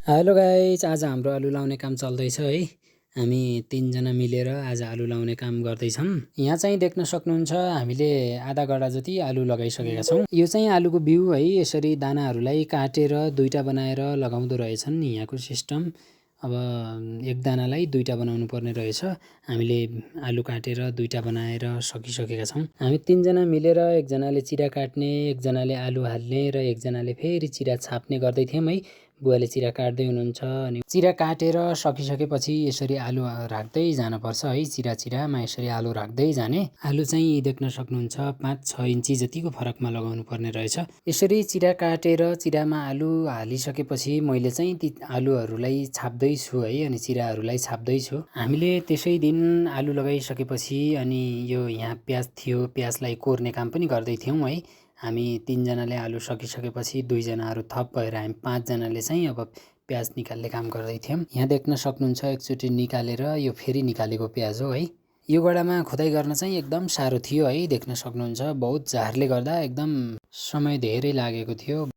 Hello guys, आज हाम्रो आलु लाउने काम चल्दैछ है। हामी 3 जना मिलेर आज आलु लाउने काम गर्दैछौँ। यहाँ चाहिँ देख्न सक्नुहुन्छ हामीले आधा गड्डा जति आलु लगाइसकेका छौँ। यो चाहिँ आलुको बिउ है। यसरी दानाहरूलाई काटेर दुईटा बनाएर लगाउँदो रहेछन्। यहाँको सिस्टम अब एक दानालाई दुईटा बनाउनु पर्ने रहेछ। हामीले आलु काटेर दुईटा बनाएर सकिसकेका छौँ। हामी 3 जना मिलेर एकजनाले चिरा काट्ने, एकजनाले आलु हाल्ने र एकजनाले फेरि चिरा छाप्ने गर्दै थियौँ है। बुवाले चिरा काट्दै हुनुहुन्छ। अनि चिरा काटेर सकिसकेपछि यसरी आलु राख्दै जानुपर्छ है। चिरामा यसरी आलु राख्दै जाने। आलु चाहिँ देख्न सक्नुहुन्छ 5-6 इन्ची जतिको फरकमा लगाउनु पर्ने रहेछ। यसरी चिरा काटेर चिरामा आलु हालिसकेपछि मैले चाहिँ ती आलुहरूलाई छाप्दैछु है। अनि चिराहरूलाई छाप्दैछु। हामीले त्यसै दिन आलु लगाइसकेपछि अनि यो यहाँ प्याज थियो, प्याजलाई कोर्ने काम पनि गर्दै थियौँ है। हामी 3 जनाले आलु सकिसकेपछि 2 जनाहरू थप भएर हामी 5 जनाले चाहिँ अब प्याज निकाल्ने काम गर्दै थियौँ। यहाँ देख्न सक्नुहुन्छ एकचोटि निकालेर यो फेरि निकालेको प्याज हो है। यो गड्डामा खोदाइ गर्न चाहिँ एकदम साह्रो थियो है। देख्न सक्नुहुन्छ बहुत झारले गर्दा एकदम समय धेरै लागेको थियो।